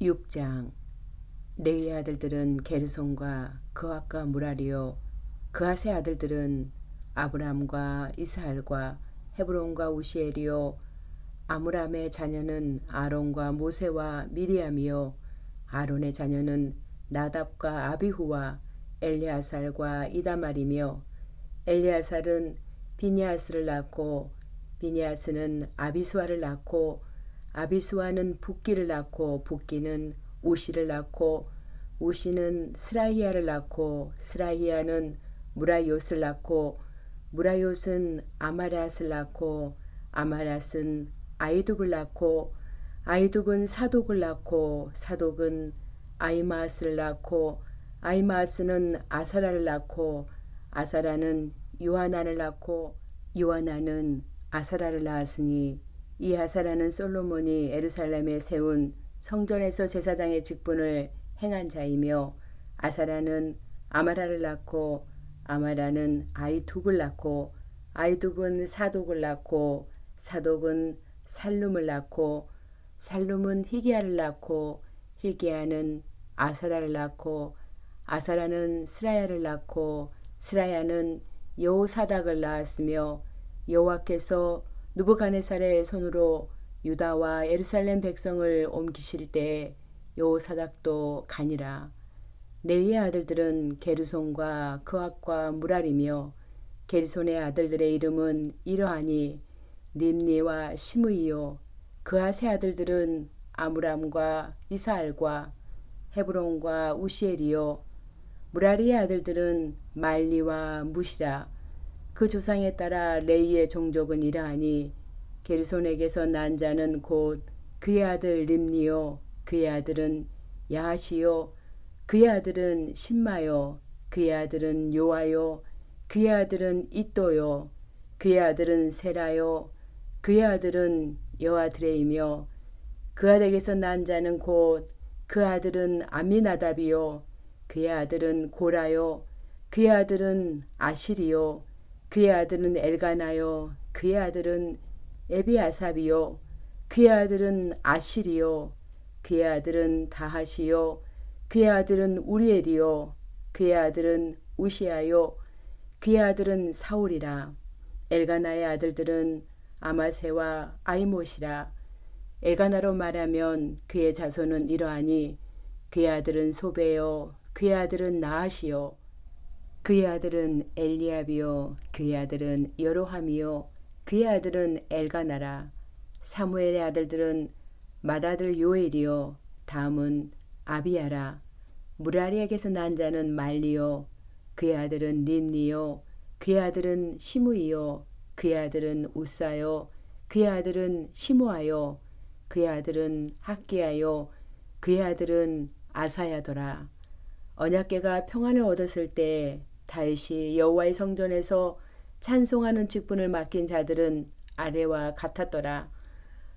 6장. 레위의 아들들은 게르손과 그앗과 무라리요, 그앗의 아들들은 아브람과 이스할과 헤브론과 우시엘이요, 아므람의 자녀는 아론과 모세와 미리암이요, 아론의 자녀는 나답과 아비후와 엘리아살과 이다말이며, 엘리아살은 비니아스를 낳고 비니아스는 아비수아를 낳고 아비수아는 붓기를 낳고 붓기는 우시를 낳고 우시는 스라히야를 낳고 스라히야는 무라이옷을 낳고 무라이옷은 아마랴스를 낳고 아마랴스는 아이둡을 낳고 아이둡은 사독을 낳고 사독은 아이마스를 낳고 아이마스는 아사라를 낳고 아사라는 요하난을 낳고 요하난은 아사라를 낳았으니 이 아사라는 솔로몬이 예루살렘에 세운 성전에서 제사장의 직분을 행한 자이며 아사라는 아마라를 낳고 아마라는 아이둡을 낳고 아이둡은 사독을 낳고 사독은 살룸을 낳고 살룸은 히기야를 낳고 히기야는 아사라를 낳고 아사라는 스라야를 낳고 스라야는 여호사닥을 낳았으며 여호와께서 느부갓네살의 손으로 유다와 예루살렘 백성을 옮기실 때 여호사닥도 가니라. 레위의 아들들은 게르손과 그앗과 무랄이며 게르손의 아들들의 이름은 이러하니 림니와 시므이요, 그앗의 아들들은 아므람과 이스할과 헤브론과 우시엘이요, 무라리의 아들들은 말리와 무시라. 그 조상에 따라 레위의 종족은 이러하니 게르손에게서 난 자는 곧 그의 아들 림니요, 그의 아들은 야하시요, 그의 아들은 신마요, 그의 아들은 요아요, 그의 아들은 이또요, 그의 아들은 세라요, 그의 아들은 여아드레이며 그 아들에게서 난 자는 곧 그 아들은 아미나답이요, 그의 아들은 고라요, 그의 아들은 아실이요, 그의 아들은 엘가나요, 그의 아들은 에비아삽이요, 그의 아들은 아실이요, 그의 아들은 다하시요, 그의 아들은 우리엘이요, 그의 아들은 우시아요, 그의 아들은 사울이라. 엘가나의 아들들은 아마세와 아이못이라. 엘가나로 말하면 그의 자손은 이러하니 그의 아들은 소베요, 그의 아들은 나하시요, 그의 아들은 엘리압이요, 그의 아들은 여로함이요, 그의 아들은 엘가나라. 사무엘의 아들들은 맏아들 요엘이요, 다음은 아비야라. 무라리에게서 난 자는 말리요, 그의 아들은 림니요, 그의 아들은 시므이요, 그의 아들은 우사요, 그의 아들은 시므아요, 그의 아들은 학기야요, 그의 아들은 아사야더라. 언약궤가 평안을 얻었을 때 다윗이 여호와의 성전에서 찬송하는 직분을 맡긴 자들은 아래와 같았더라.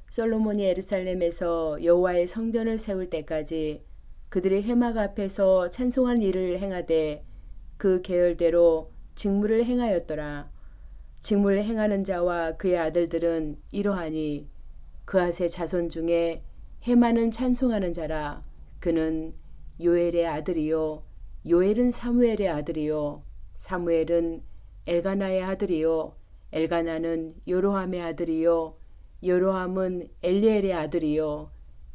솔로몬이 예루살렘에서 여호와의 성전을 세울 때까지 그들이 회막 앞에서 찬송한 일을 행하되 그 계열대로 직무를 행하였더라. 직무를 행하는 자와 그의 아들들은 이러하니 그앗의 자손 중에 헤만은 찬송하는 자라. 그는 요엘의 아들이요, 요엘은 사무엘의 아들이요, 사무엘은 엘가나의 아들이요, 엘가나는 요로함의 아들이요, 요로함은 엘리엘의 아들이요,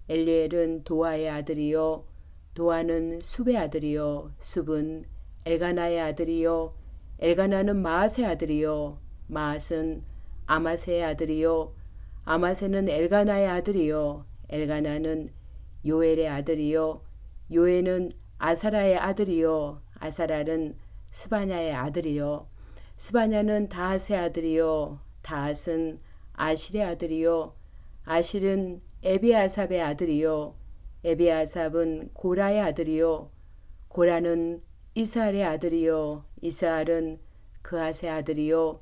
엘리엘은 도아의 아들이요, 도아는 숲의 아들이요, 숲은 엘가나의 아들이요, 엘가나는 마앗의 아들이요, 마앗은 아마세의 아들이요, 아마세는 엘가나의 아들이요, 엘가나는 요엘의 아들이요, 요엘은 아사라의 아들이요, 아사라는 스바냐의 아들이요, 스바냐는 다핫의 아들이요, 다핫은 아실의 아들이요, 아실은 에비아삽의 아들이요, 에비아삽은 고라의 아들이요, 고라는 이스할의 아들이요, 이스할은 그앗의 아들이요,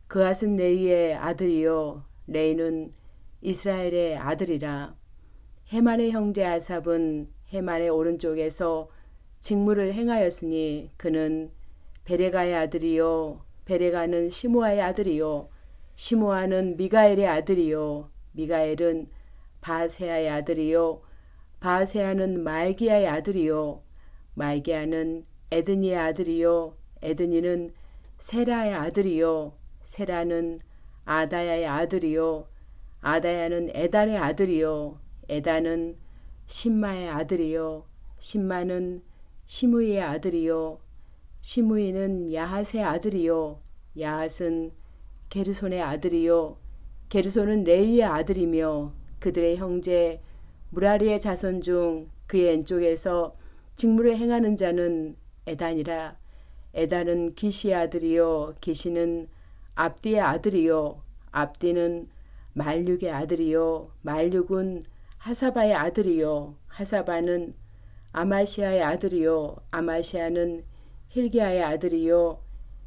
그앗은 레위의 아들이요, 레위는 이스라엘의 아들이라. 헤만의 형제 아삽은 헤만의 오른쪽에서 직무를 행하였으니 그는 베레가의 아들이요, 베레가는 시므아의 아들이요, 시므아는 미가엘의 아들이요, 미가엘은 바세아의 아들이요, 바세아는 말기야의 아들이요 말기야는 에드니의 아들이요 에드니는 세라의 아들이요 세라는 아다야의 아들이요 아다야는 에단의 아들이요 에단은 심마의 아들이요 심마는 시므이의 아들이요 시므이는 야핫의 아들이요 야핫은 게르손의 아들이요 게르손은 레이의 아들이며 그들의 형제 무라리의 자손 중 그의 왼쪽에서 직무를 행하는 자는 에단이라 에단은 기시의 아들이요 기시는 압디의 아들이요 압디는 말육의 아들이요 말육은 하사바의 아들이요 하사바는 아마시아의 아들이요 아마시아는 힐기야의 아들이요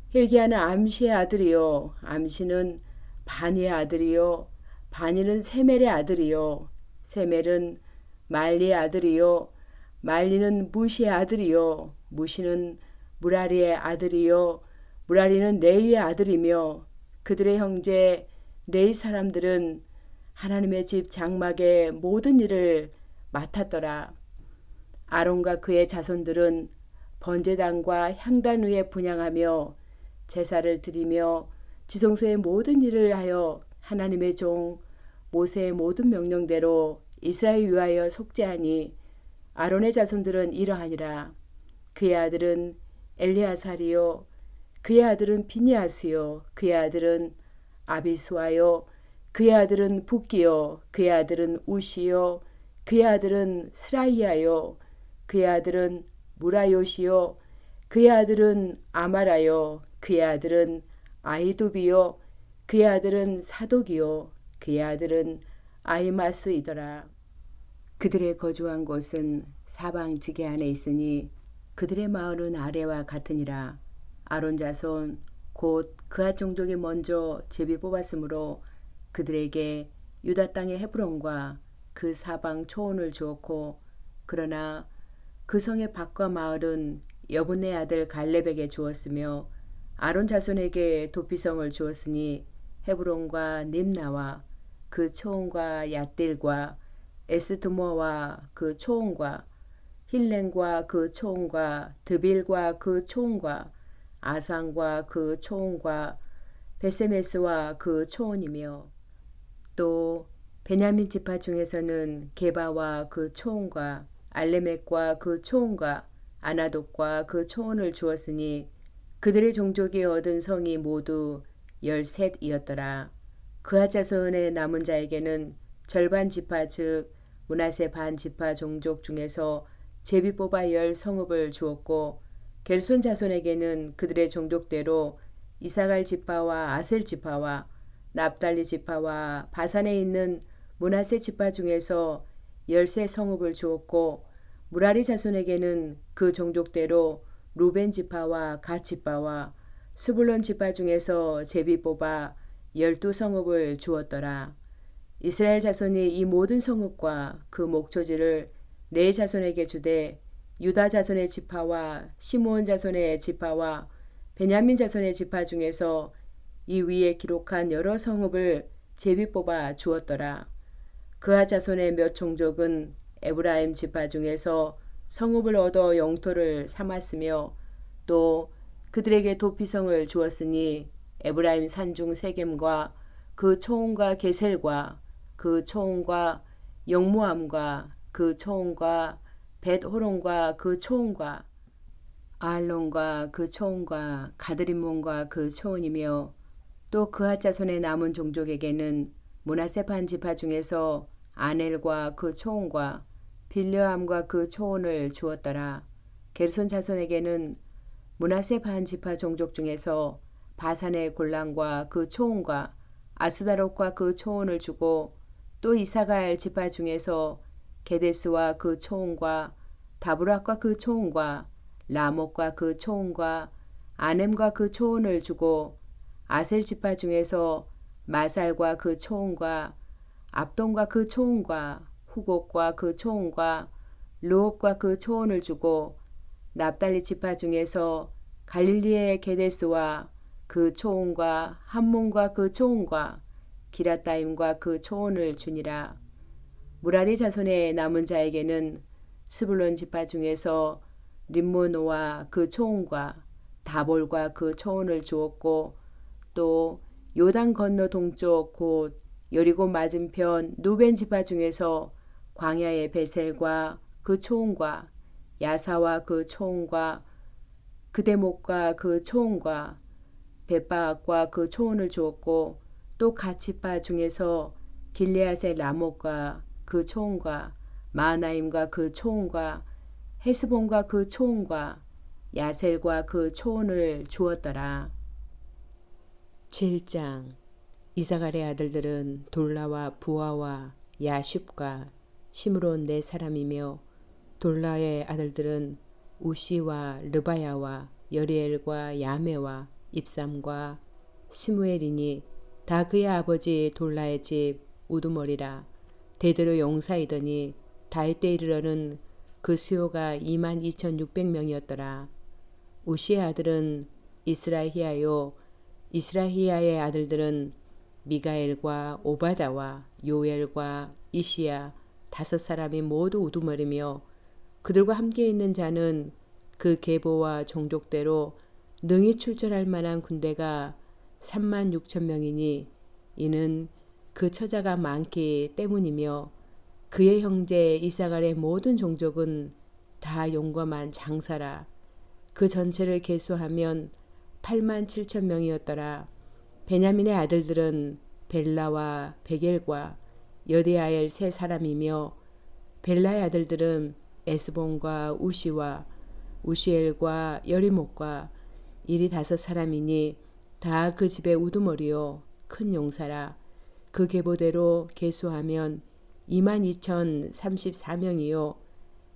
힐기야는 암시의 아들이요 암시는 바니의 아들이요 바니는 세멜의 아들이요 세멜은 말리의 아들이요 말리는 무시의 아들이요 무시는 무라리의 아들이요 무라리는 레이의 아들이며 그들의 형제 레이 사람들은 하나님의 집 장막의 모든 일을 맡았더라. 아론과 그의 자손들은 번제단과 향단 위에 분향하며 제사를 드리며 지성소의 모든 일을 하여 하나님의 종 모세의 모든 명령대로 이스라엘 위하여 속죄하니 아론의 자손들은 이러하니라. 그의 아들은 엘리아살이요 그의 아들은 비니아스요 그의 아들은 아비수아요 그의 아들은 붓기요 그의 아들은 우시요 그의 아들은 스라이야요 그의 아들은 무라요시요 그의 아들은 아마라요 그의 아들은 아이두비요 그의 아들은 사독이요 그의 아들은 아이마스이더라. 그들의 거주한 곳은 사방 지게 안에 있으니 그들의 마을은 아래와 같으니라. 아론 자손 곧 그앗 종족이 먼저 제비 뽑았으므로 그들에게 유다 땅의 헤브론과 그 사방 초원을 주었고 그러나 그 성의 밭과 마을은 여분의 아들 갈렙에게 주었으며 아론 자손에게 도피성을 주었으니 헤브론과 림나와 그 초원과 얏딜과 에스드모와 그 초원과 힐렌과 그 초원과 드빌과 그 초원과 아상과 그 초원과 베세메스와 그 초원이며 또 베냐민 지파 중에서는 게바와 그 초원과 알레멕과 그 초원과 아나돗과 그 초원을 주었으니 그들의 종족이 얻은 성이 모두 13이었더라. 그앗 자손의 남은 자에게는 절반 지파 즉 므낫세 반 지파 종족 중에서 제비 뽑아 10성읍을 주었고 게르손 자손에게는 그들의 종족대로 이사갈 지파와 아셀 지파와 납달리 지파와 바산에 있는 므낫세 지파 중에서 13성읍을 주었고 무라리 자손에게는 그 종족대로 루벤 지파와 갓 지파와 스불론 지파 중에서 제비 뽑아 12성읍을 주었더라. 이스라엘 자손이 이 모든 성읍과 그 목초지를 네 자손에게 주되 유다 자손의 지파와 시므온 자손의 지파와 베냐민 자손의 지파 중에서 이 위에 기록한 여러 성읍을 제비 뽑아 주었더라. 그앗 자손의 몇 종족은 에브라임 지파 중에서 성읍을 얻어 영토를 삼았으며 또 그들에게 도피성을 주었으니 에브라임 산중 세겜과 그 초원과 게셀과 그 초원과 영무암과 그 초원과 벳호론과 그 초원과 아알론과 그 초원과 가드림몬과 그 초원이며 또 그앗 자손의 남은 종족에게는 므낫세 반 지파 중에서 아넬과 그 초원과 빌르암과 그 초원을 주었더라. 게르손 자손에게는 므낫세 반 지파 종족 중에서 바산의 골란과 그 초원과 아스다롯과 그 초원을 주고 또 이사갈 지파 중에서 게데스와 그 초원과 다브락과 그 초원과 라못과 그 초원과 아넴과 그 초원을 주고 아셀 지파 중에서 마살과 그 초원과 압돈과 그 초원과 후곡과 그 초원과 르홉과 그 초원을 주고 납달리 지파 중에서 갈릴리의 게데스와 그 초원과 함몬과 그 초원과 기라따임과 그 초원을 주니라. 무라리 자손의 남은 자에게는 스불론 지파 중에서 림모노와 그 초원과 다볼과 그 초원을 주었고 또 요단 건너 동쪽 곧 여리고 맞은편 누벤 지파 중에서 광야의 베셀과 그 초원과 야사와 그 초원과 그대목과 그 초원과 벳바악과 그 초원을 주었고 또 갓지파 중에서 길르앗의 라못과 그 초원과 마하나임과 그 초원과 헤스본과 그 초원과 야셀과 그 초원을 주었더라. 7장. 이사갈의 아들들은 돌라와 부하와 야쉽과 시므론 네 사람이며 돌라의 아들들은 우시와 르바야와 여리엘과 야메와 입삼과 스무엘이니 다 그의 아버지 돌라의 집 우두머리라. 대대로 용사이더니 다윗 때 이르러는 그 수요가 22,600명이었더라. 우시의 아들은 이스라히야요 이스라히야의 아들들은 미가엘과 오바다와 요엘과 이시야 다섯 사람이 모두 우두머리며 그들과 함께 있는 자는 그 계보와 종족대로 능히 출전할 만한 군대가 36,000명이니 이는 그 처자가 많기 때문이며 그의 형제 이사갈의 모든 종족은 다 용감한 장사라. 그 전체를 계수하면 87,000명이었더라. 베냐민의 아들들은 벨라와 베겔과 여디아엘 세 사람이며 벨라의 아들들은 에스본과 우시와 우시엘과 여리목과 이리 다섯 사람이니 다 그 집의 우두머리요 큰 용사라. 그 계보대로 계수하면 22,034명이요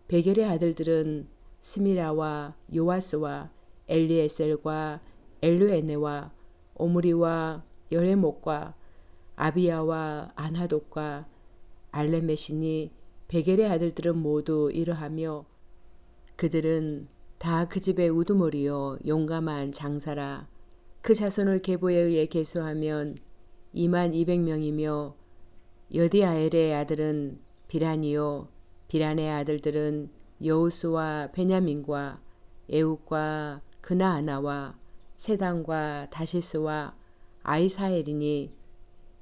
베겔의 아들들은 스미라와 요아스와 엘리에셀과 엘루에네와 오므리와 여레목과 아비야와 안하독과 알레메시니 베겔의 아들들은 모두 이러하며 그들은 다 그 집의 우두머리요 용감한 장사라. 그 자손을 계보에 의해 계수하면 22,000명이며 여디아엘의 아들은 비란이요 비란의 아들들은 여우스와 베냐민과 에욱과 그나아나와 세단과 다시스와 아이사엘이니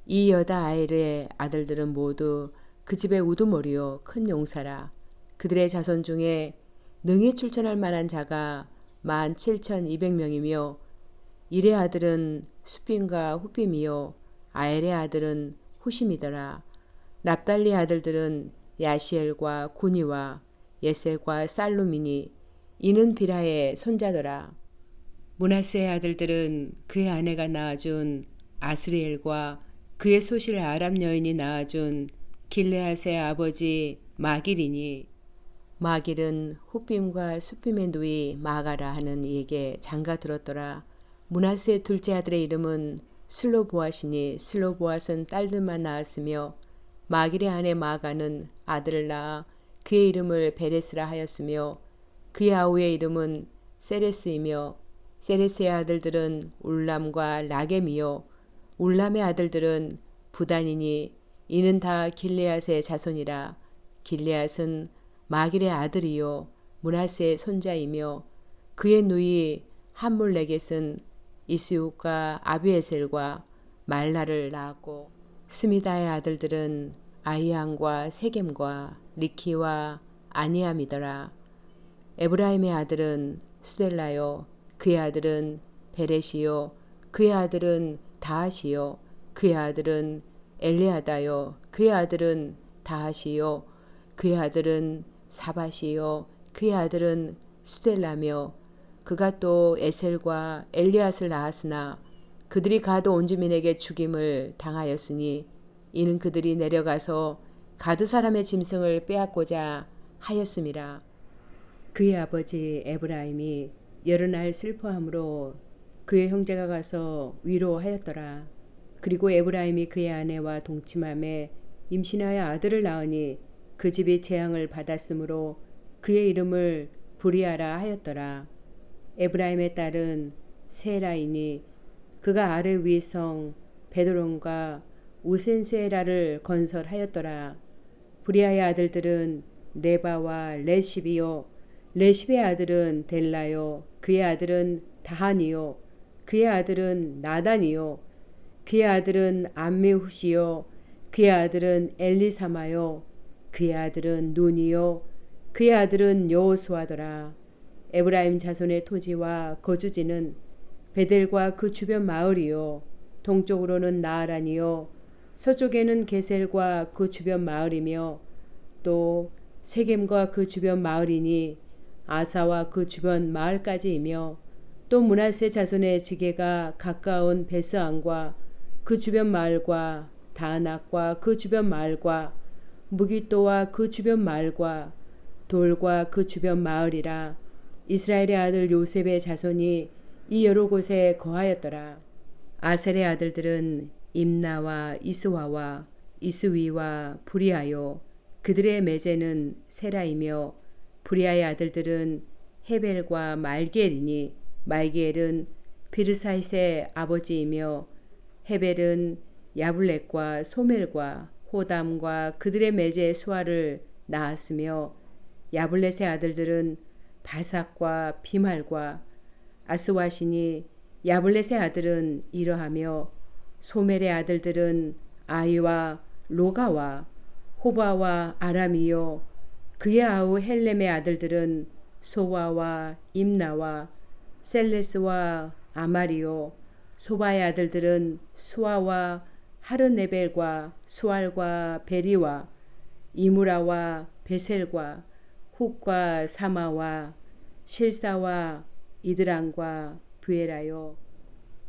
이 여다아엘의 아들들은 모두 그 집의 우두머리요 큰 용사라. 그들의 자손 중에 능히 출전할 만한 자가 17,200명이며 일의 아들은 수빔과 후빔이요 아엘의 아들은 후심이더라. 납달리 아들들은 야시엘과 구니와 예셀과 살루미니 이는 비라의 손자더라. 므낫세의 아들들은 그의 아내가 낳아준 아스리엘과 그의 소실 아람 여인이 낳아준 길르앗의 아버지 마길이니 마길은 후빔과 수빔의 누이 마가라 하는 이에게 장가 들었더라. 므낫세의 둘째 아들의 이름은 슬로보앗이니 슬로보앗은 딸들만 낳았으며 마길의 아내 마가는 아들을 낳아 그의 이름을 베레스라 하였으며 그의 아우의 이름은 세레스이며 세레스의 아들들은 울람과 라겜이요 울람의 아들들은 부단이니 이는 다 길르앗의 자손이라. 길르앗은 마길의 아들이요 므낫세의 손자이며 그의 누이 함몰레겟은 이스육과 아비에셀과 말라를 낳았고 스미다의 아들들은 아이안과 세겜과 리키와 아니암이더라. 에브라임의 아들은 수델라요 그의 아들은 베레시요 그의 아들은 다하시요 그의 아들은 엘리아다요 그의 아들은 다하시요 그의 아들은 사바시요 그의 아들은 수델라며 그가 또 에셀과 엘리앗을 낳았으나 그들이 가드 온 주민에게 죽임을 당하였으니 이는 그들이 내려가서 가드 사람의 짐승을 빼앗고자 하였음이라. 그의 아버지 에브라임이 여러 날 슬퍼함으로 그의 형제가 가서 위로하였더라. 그리고 에브라임이 그의 아내와 동침함에 임신하여 아들을 낳으니 그 집이 재앙을 받았으므로 그의 이름을 브리아라 하였더라. 에브라임의 딸은 세라이니 그가 아르 위성 베드론과 우센세라를 건설하였더라. 브리아의 아들들은 네바와 레십이요 레십의 아들은 델라요 그의 아들은 다한이요 그의 아들은 나단이요 그의 아들은 암미후시요 그의 아들은 엘리사마요 그의 아들은 눈이요 그의 아들은 여호수아더라. 에브라임 자손의 토지와 거주지는 베델과 그 주변 마을이요 동쪽으로는 나아란이요 서쪽에는 게셀과 그 주변 마을이며 또 세겜과 그 주변 마을이니 아사와 그 주변 마을까지이며 또 므낫세 자손의 지게가 가까운 베스안과 그 주변 마을과 다낙과 그 주변 마을과 무기또와 그 주변 마을과 돌과 그 주변 마을이라. 이스라엘의 아들 요셉의 자손이 이 여러 곳에 거하였더라. 아셀의 아들들은 임나와 이스와와 이스위와 부리아요 그들의 매제는 세라이며 부리아의 아들들은 헤벨과 말기엘이니 말기엘은 비르사잇의 아버지이며 헤벨은 야블렛과 소멜과 호담과 그들의 매제 수아를 낳았으며 야블렛의 아들들은 바삭과 비말과 아스와시니 야블렛의 아들은 이러하며 소멜의 아들들은 아이와 로가와 호바와 아람이요 그의 아우 헬렘의 아들들은 소와와 임나와 셀레스와 아마리요 소바의 아들들은 수아와 하르네벨과 수알과 베리와 이무라와 베셀과 훅과 사마와 실사와 이드랑과 부에라요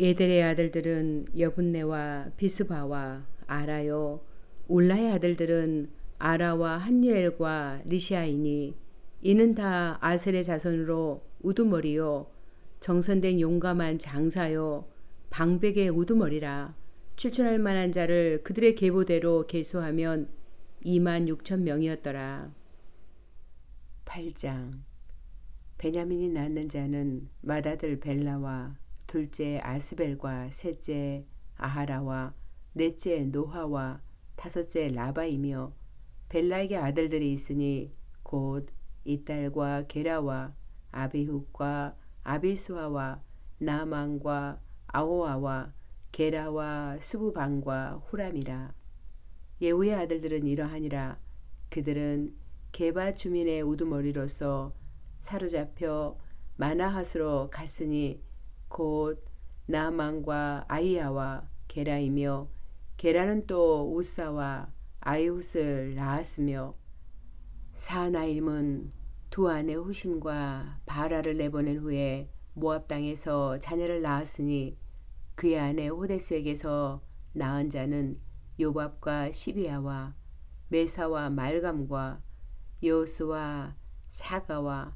예델의 아들들은 여분네와 비스바와 아라요 울라의 아들들은 아라와 한유엘과 리시아이니 이는 다 아셀의 자손으로 우두머리요 정선된 용감한 장사요 방백의 우두머리라. 출전할 만한 자를 그들의 계보대로 계수하면 26,000명이었더라. 8장 베냐민이 낳는 자는 맏아들 벨라와 둘째 아스벨과 셋째 아하라와 넷째 노하와 다섯째 라바이며 벨라에게 아들들이 있으니 곧 이딸과 게라와 아비훗과 아비수아와 나만과 아오아와 게라와 수부방과 후람이라. 예후의 아들들은 이러하니라. 그들은 게바 주민의 우두머리로서 사로잡혀 마나핫으로 갔으니 곧 나만과 아이야와 게라이며 게라는 또 우사와 아이훗을 낳았으며 사나임은 두 아내 후심과 바라를 내보낸 후에 모압 땅에서 자녀를 낳았으니 그의 아내 호데스에게서 낳은 자는 요밥과 시비야와 메사와 말감과 여호스와 샤가와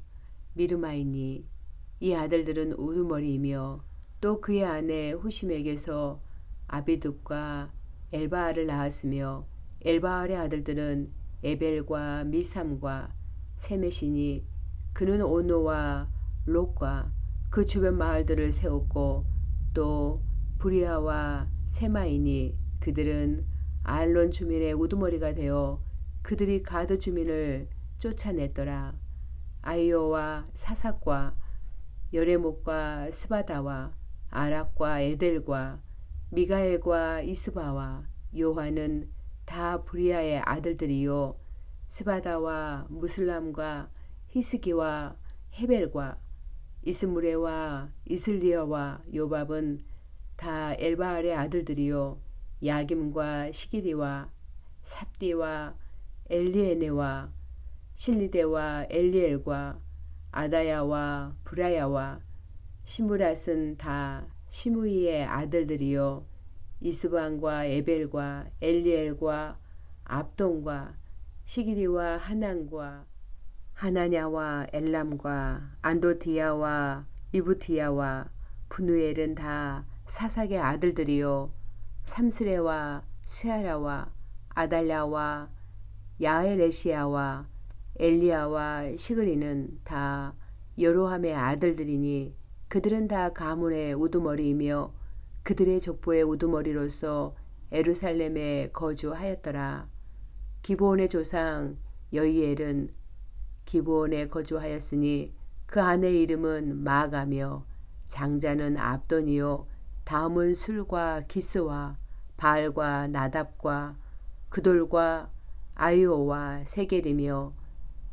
미르마이니 이 아들들은 우두머리이며 또 그의 아내 후심에게서 아비둡과 엘바알을 낳았으며 엘바알의 아들들은 에벨과 미삼과 세메시니 그는 오노와 롯과 그 주변 마을들을 세웠고 또 브리아와 세마이니 그들은 알론 주민의 우두머리가 되어 그들이 가드 주민을 쫓아냈더라. 아이오와 사삭과 여레목과 스바다와 아락과 에델과 미가엘과 이스바와 요한은 다 브리아의 아들들이요 스바다와 무슬람과 히스기와 헤벨과 이스무레와 이슬리어와 요밥은 다 엘바알의 아들들이요 야김과 시기리와 삽디와 엘리에네와 실리데와 엘리엘과 아다야와 브라야와 시무랏은 다 시무이의 아들들이요 이스방과 에벨과 엘리엘과 압동과 시기리와 하난과 하나냐와 엘람과 안도디야와 이부티야와 분우엘은 다 사삭의 아들들이요 삼스레와 스아라와 아달랴와 야엘레시아와 엘리야와 시그리는 다 여로함의 아들들이니 그들은 다 가문의 우두머리이며 그들의 족보의 우두머리로서 에루살렘에 거주하였더라. 기브온의 조상 여이엘은 기브온에 거주하였으니 그 아내의 이름은 마가며 장자는 압돈이요 다음은 술과 기스와 바알과 나답과 그돌과 아이오와 세겔이며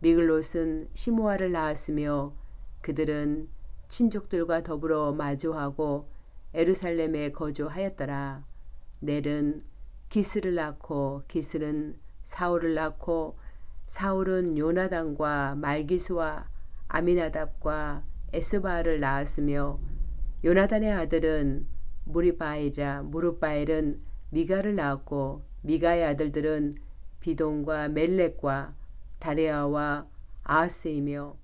미글롯은 시므아를 낳았으며 그들은 친족들과 더불어 마주하고 에루살렘에 거주하였더라. 넬은 기스를 낳고 기스는 사울을 낳고 사울은 요나단과 말기수와 아미나답과 에스바를 낳았으며 요나단의 아들은 무리바엘이라 무르바엘은 미가를 낳았고 미가의 아들들은 비돈과 멜렉과 다레아와 아스이며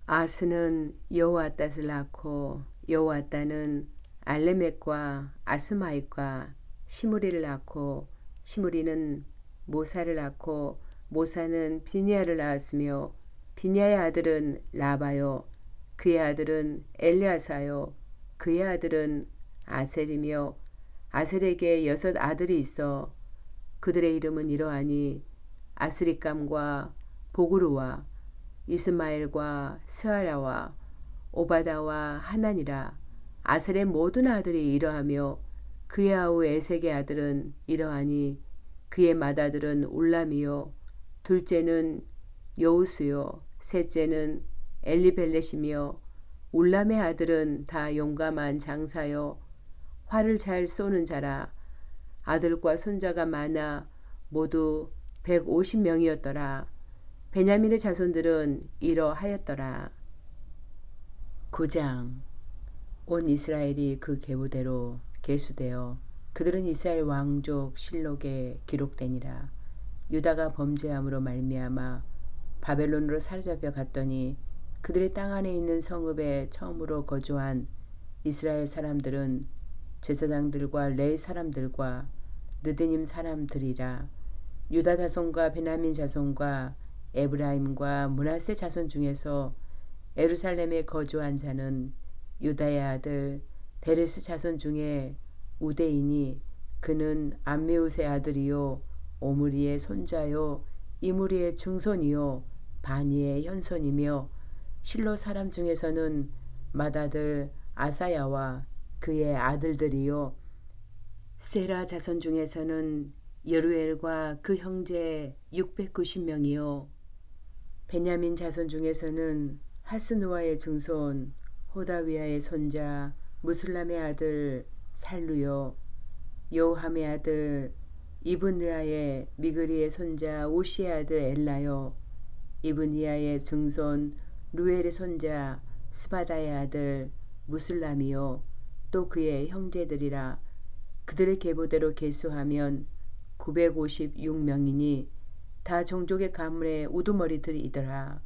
아스는 여호아따를 낳고 여호아따는 알레멕과 아스마익과 시므리를 낳고 시므리는 모사를 낳고 모사는 비니아를 낳았으며 비니아의 아들은 라바요 그의 아들은 엘리아사요 그의 아들은 아셀이며 아셀에게 6 아들이 있어 그들의 이름은 이러하니 아스리감과 보그루와 이스마엘과 스아라와 오바다와 하나니라. 아셀의 모든 아들이 이러하며 그의 아우 에색의 아들은 이러하니 그의 맏아들은 울람이요 둘째는 여우스요 셋째는 엘리벨렛이며 울람의 아들은 다 용감한 장사요 활을 잘 쏘는 자라. 아들과 손자가 많아 모두 150명이었더라. 베냐민의 자손들은 이러하였더라. 9장. 온 이스라엘이 그 계보대로 계수되어 그들은 이스라엘 왕족 실록에 기록되니라. 유다가 범죄함으로 말미암아 바벨론으로 사로잡혀 갔더니 그들의 땅 안에 있는 성읍에 처음으로 거주한 이스라엘 사람들은 제사장들과 레위 사람들과 느드님 사람들이라. 유다 자손과 베냐민 자손과 에브라임과 므낫세 자손 중에서 예루살렘에 거주한 자는 유다의 아들 베레스 자손 중에 우데이니 그는 암미우스의 아들이요 오므리의 손자요 이므리의 증손이요 바니의 현손이며 실로 사람 중에서는 맏아들 아사야와 그의 아들들이요 세라 자손 중에서는 여루엘과 그 형제 690명이요 베냐민 자손 중에서는 하스누아의 증손 호다위아의 손자 무술람의 아들 살루요 요함의 아들 이브느아의 미그리의 손자 오시의 아들 엘라요 이브니아의 증손 루엘의 손자 스바다의 아들 무술람이요 또 그의 형제들이라. 그들의 계보대로 계수하면 956명이니 다 종족의 가문의 우두머리들이더라.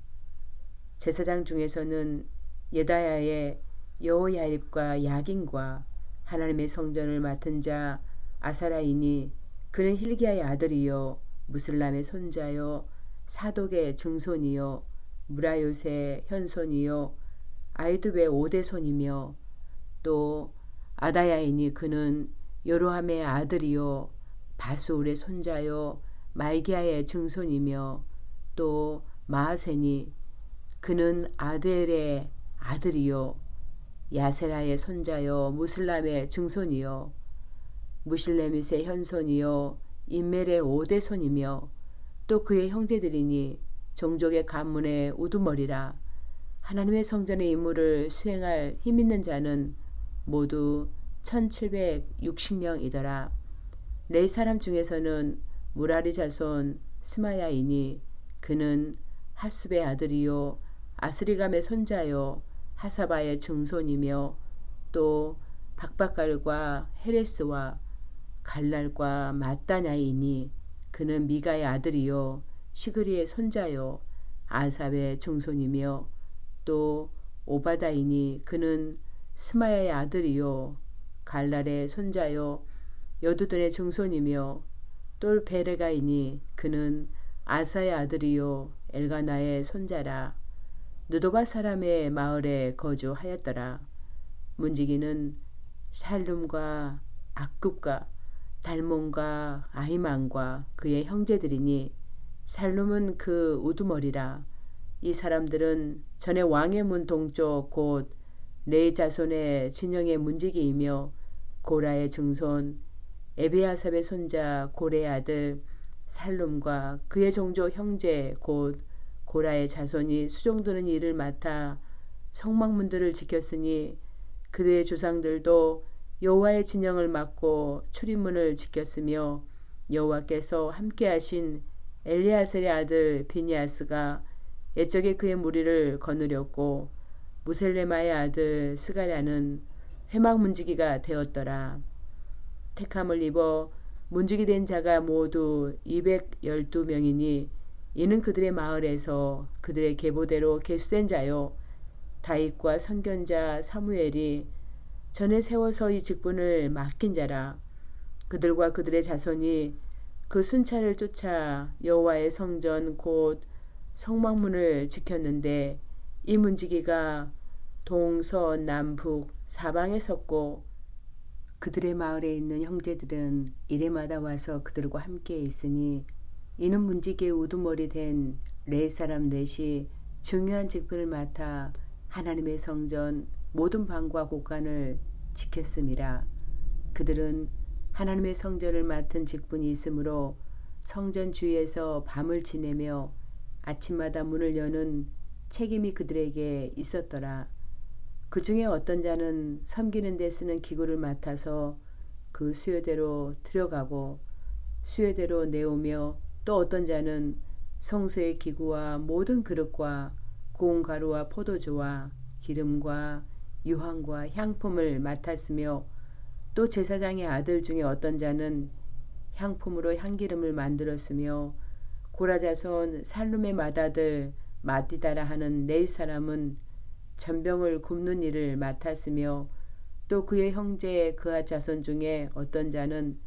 제사장 중에서는 예다야의 여호야립과 야긴과 하나님의 성전을 맡은 자 아사라이니 그는 힐기야의 아들이요 무슬람의 손자요 사독의 증손이요 무라요의 현손이요 아이두베의 5대 손이며 또 아다야이니 그는 여로함의 아들이요 바수울의 손자요 말기야의 증손이며 또 마하세니 그는 아델의 아들이요 야세라의 손자요 무슬람의 증손이요 무실레밋의 현손이요 인멜의 5대 손이며 또 그의 형제들이니 종족의 가문의 우두머리라. 하나님의 성전의 임무를 수행할 힘있는 자는 모두 1760명이더라. 레위 사람 중에서는 무라리 자손 스마야이니 그는 하숲의 아들이요 아스리감의 손자요 하사바의 증손이며 또 박박갈과 헤레스와 갈랄과 마따냐이니 그는 미가의 아들이요 시그리의 손자요 아삽의 증손이며 또 오바다이니 그는 스마야의 아들이요 갈랄의 손자요 여두둔의 증손이며 또 베레가이니 그는 아사의 아들이요 엘가나의 손자라. 느도바 사람의 마을에 거주하였더라. 문지기는 샬룸과 악굽과 달몬과 아히만과 그의 형제들이니 살룸은 그 우두머리라. 이 사람들은 전에 왕의 문 동쪽 곧 레이 자손의 진영의 문지기이며 고라의 증손 에비아삽의 손자 고레의 아들 살룸과 그의 종족 형제 곧 고라의 자손이 수종드는 일을 맡아 성막문들을 지켰으니 그들의 조상들도 여호와의 진영을 맡고 출입문을 지켰으며 여호와께서 함께하신 엘리아셀의 아들 비니아스가 옛적에 그의 무리를 거느렸고 무셀레마의 아들 스가랴는 회막 문지기가 되었더라. 택함을 입어 문지기 된 자가 모두 212명이니 이는 그들의 마을에서 그들의 계보대로 계수된 자요 다윗과 선견자 사무엘이 전에 세워서 이 직분을 맡긴 자라. 그들과 그들의 자손이 그 순찰을 쫓아 여호와의 성전 곧 성막문을 지켰는데 이 문지기가 동서남북 사방에 섰고 그들의 마을에 있는 형제들은 이래마다 와서 그들과 함께 있으니 이는 문지기의 우두머리 된 레이 사람 넷이 중요한 직분을 맡아 하나님의 성전 모든 방과 곳간을 지켰음이라. 그들은 하나님의 성전을 맡은 직분이 있으므로 성전 주위에서 밤을 지내며 아침마다 문을 여는 책임이 그들에게 있었더라. 그 중에 어떤 자는 섬기는 데 쓰는 기구를 맡아서 그 수요대로 들여가고 수요대로 내오며 또 어떤 자는 성소의 기구와 모든 그릇과 고운 가루와 포도주와 기름과 유황과 향품을 맡았으며 또 제사장의 아들 중에 어떤 자는 향품으로 향기름을 만들었으며 고라자손 살룸의 맏아들 마띠다라 하는 네 사람은 전병을 굽는 일을 맡았으며 또 그의 형제 그하 자손 중에 어떤 자는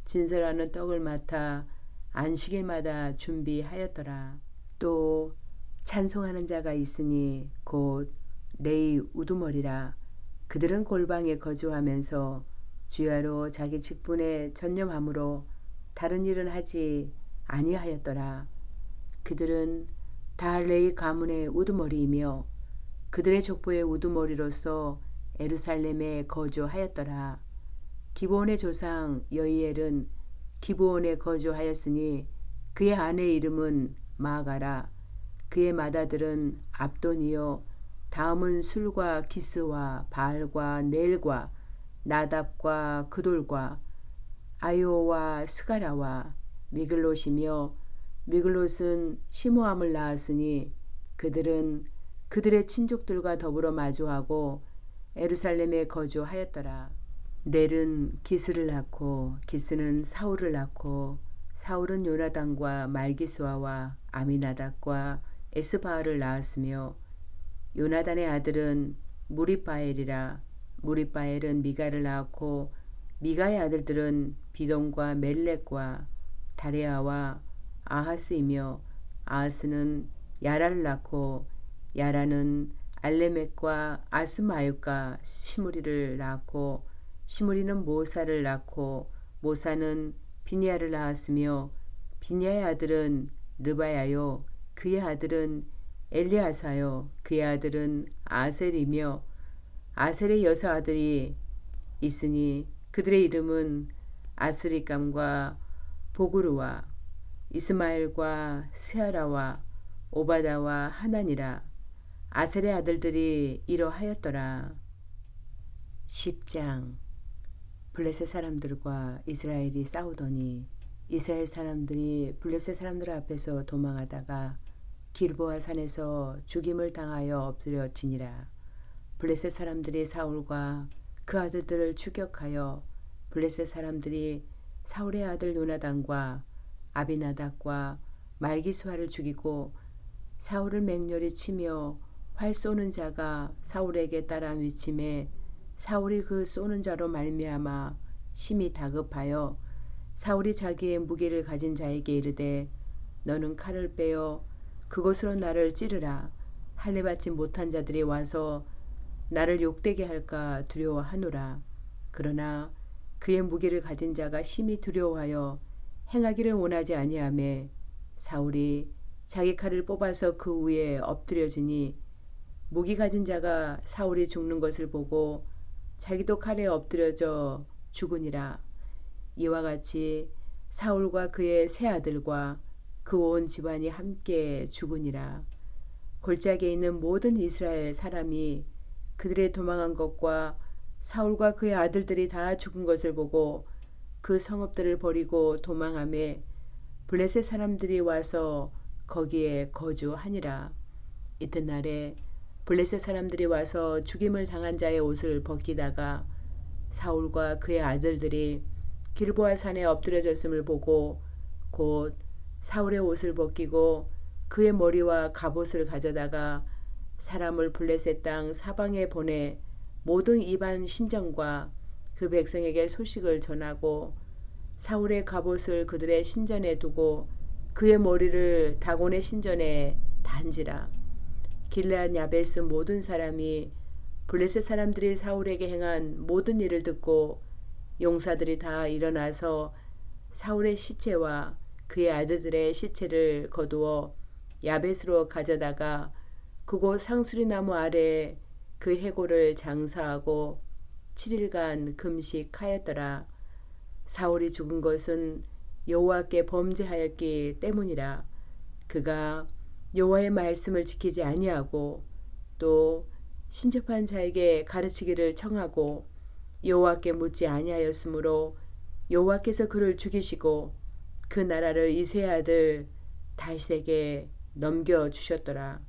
진설하는 떡을 맡아 안식일마다 준비하였더라. 또 찬송하는 자가 있으니 곧 레이 우두머리라. 그들은 골방에 거주하면서 주야로 자기 직분에 전념함으로 다른 일은 하지 아니하였더라. 그들은 다 레이 가문의 우두머리이며 그들의 족보의 우두머리로서 에루살렘에 거주하였더라. 기브온의 조상 여이엘은 기브온에 거주하였으니 그의 아내의 이름은 마가라. 그의 맏아들은 압돈이요 다음은 술과 기스와 바알과 넬과 나답과 그돌과 아이오와 스가라와 미글롯이며 미글롯은 시므암을 낳았으니 그들은 그들의 친족들과 더불어 마주하고 에루살렘에 거주하였더라. 넬은 기스를 낳고 기스는 사울을 낳고 사울은 요나단과 말기수아와 아미나답과 에스바알을 낳았으며 요나단의 아들은 무리바엘이라. 무리바엘은 미가를 낳았고 미가의 아들들은 비동과 멜렉과 다레아와 아하스이며 아하스는 야라를 낳고 야라는 알레멕과 아스마윳과 시므리를 낳고 시므리는 모사를 낳고 모사는 비니아를 낳았으며 비니아의 아들은 르바야요 그의 아들은 엘리아사요 그의 아들은 아셀이며 아셀의 여섯 아들이 있으니 그들의 이름은 아스리감과 보그루와 이스마엘과 스야라와 오바다와 하나니라. 아셀의 아들들이 이러하였더라. 10장. 블레셋 사람들과 이스라엘이 싸우더니 이스라엘 사람들이 블레셋 사람들 앞에서 도망하다가 길보아 산에서 죽임을 당하여 엎드려지니라. 블레셋 사람들이 사울과 그 아들들을 추격하여 블레셋 사람들이 사울의 아들 요나단과 아비나답과 말기수아를 죽이고 사울을 맹렬히 치며 활 쏘는 자가 사울에게 따라 미침에 사울이 그 쏘는 자로 말미암아 심히 다급하여 사울이 자기의 무기를 가진 자에게 이르되 너는 칼을 빼어 그것으로 나를 찌르라. 할례 받지 못한 자들이 와서 나를 욕되게 할까 두려워하노라. 그러나 그의 무기를 가진 자가 심히 두려워하여 행하기를 원하지 아니하매 사울이 자기 칼을 뽑아서 그 위에 엎드려지니 무기 가진 자가 사울이 죽는 것을 보고 자기도 칼에 엎드려져 죽으니라. 이와 같이 사울과 그의 세 아들과 그 온 집안이 함께 죽으니라. 골짜기에 있는 모든 이스라엘 사람이 그들의 도망한 것과 사울과 그의 아들들이 다 죽은 것을 보고 그 성읍들을 버리고 도망하매 블레셋 사람들이 와서 거기에 거주하니라. 이튿날에 블레셋 사람들이 와서 죽임을 당한 자의 옷을 벗기다가 사울과 그의 아들들이 길보아 산에 엎드려졌음을 보고 곧 사울의 옷을 벗기고 그의 머리와 갑옷을 가져다가 사람을 블레셋 땅 사방에 보내 모든 이방 신전과 그 백성에게 소식을 전하고 사울의 갑옷을 그들의 신전에 두고 그의 머리를 다곤의 신전에 단지라. 길르앗 야베스 모든 사람이 블레셋 사람들이 사울에게 행한 모든 일을 듣고 용사들이 다 일어나서 사울의 시체와 그의 아들들의 시체를 거두어 야벳으로 가져다가 그곳 상수리 나무 아래에 그 해골을 장사하고 7일간 금식하였더라. 사울이 죽은 것은 여호와께 범죄하였기 때문이라. 그가 여호와의 말씀을 지키지 아니하고 또 신접한 자에게 가르치기를 청하고 여호와께 묻지 아니하였으므로 여호와께서 그를 죽이시고 그 나라를 이새의 아들 다윗에게 넘겨 주셨더라.